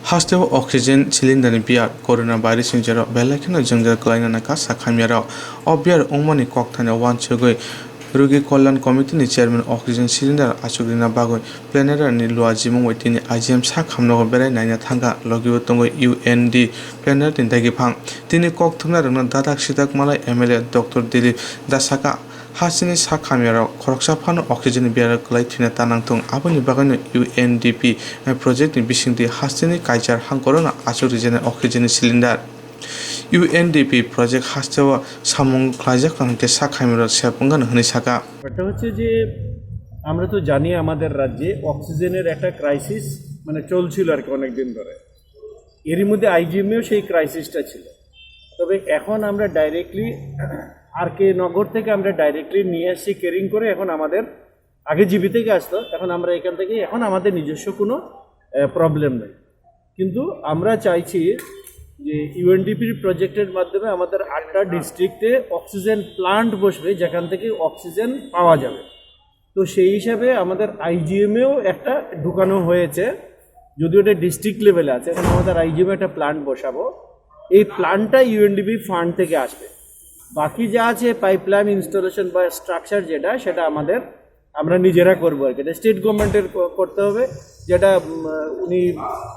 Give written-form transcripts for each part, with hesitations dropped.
Hasteo oxygen cylinder ni biar coronavirus ni jero belakino jengjar klaina na ka sakhamyaro obiar ongmani kokthane wanchogoi Rugi Kollan Committee ni Chairman Oxygen Cylinder Achogrina Bagoi Planner ni Lua Jimong Wetini IGM Sakhamno Berai Naina Thanga Logiwo Tongo UND Planner tin Dagi Phang Tini Kok Thumna Rangna Dadak Sidak Malai MLA Dr. Dilip Dasaka Hasini Sakhamyaro Khoroksa Phano Oxygen Biara Klai Thina Tanangtung Aboni Bagani UNDP project ni Bisingdi Hasini Kaichar Hangkorona Achogrina Oxygen Cylinder UNDP project hastewa samung khlajak kanke sakhaimro sepungan hni saka এটা হচ্ছে যে আমরা তো জানি আমাদের রাজ্যে অক্সিজেনের একটা ক্রাইসিস মানে চলছিল আর কি অনেক দিন ধরে এরই মধ্যে আইজিএমেও সেই ক্রাইসিসটা ছিল তবে এখন আমরা ডাইরেক্টলি আর কে নগর থেকে আমরা ডাইরেক্টলি নিয়ে আসি কেরিং করে এখন আমাদের আগে জিবি থেকে আসতো এখন আমরা এখান থেকে এখন আমাদের নিজস্ব কোনো প্রবলেম নেই কিন্তু আমরা চাইছি যে ইউএনডিপির প্রজেক্টের মাধ্যমে আমাদের 8টা ডিস্ট্রিক্টে অক্সিজেন প্লান্ট বসবে যেখান থেকে অক্সিজেন পাওয়া যাবে তো সেই হিসাবে আমাদের আইজিএমেও একটা ঢুকানো হয়েছে যদিও এটা ডিস্ট্রিক্ট লেভেলে আছে এখন আমাদের আইজিএমে একটা প্লান্ট বসাবো এই প্লান্টটা ইউএনডিপি ফান্ড থেকে আসবে বাকি যা আছে পাইপলাইন ইনস্টলেশন বা স্ট্রাকচার যেটা সেটা আমরা নিজেরা করবো আর কি এটা স্টেট গভর্নমেন্টের করতে হবে যেটা উনি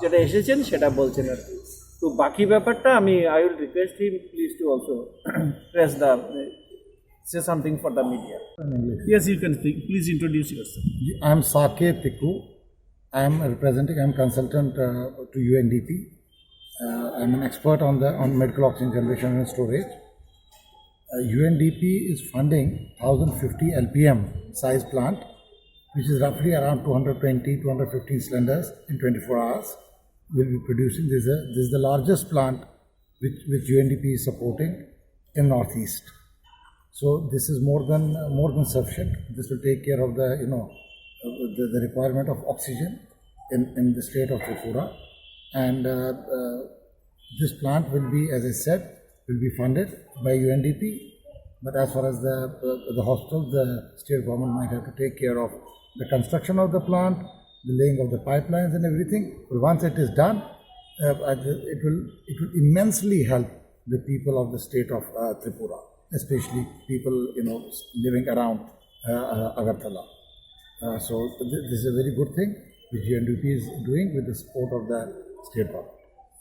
যেটা এসেছেন সেটা বলছেন আর কি তো বাকি ব্যাপারটা আমি I will request him please two also press the say something for the media. Yes, you can speak. Please introduce yourself. I am Saket Tikku. I am consultant to UNDP. I am an expert on medical oxygen generation and storage. UNDP is funding 1050 LPM size plant, which is roughly around 215 cylinders in 24 hours. Will be producing this is the largest plant which UNDP is supporting in Northeast. So this is more than sufficient. This will take care of the requirement of oxygen in the state of Tripura, and this plant will be, as I said, will be funded by UNDP. But as far as the hospital, the state government might have to take care of the construction of the plant, the laying of the pipelines and everything. But once it is done, it will immensely help the people of the state of Tripura, especially people living around Agartala. So this is a very good thing which UNDP is doing with the support of the state government.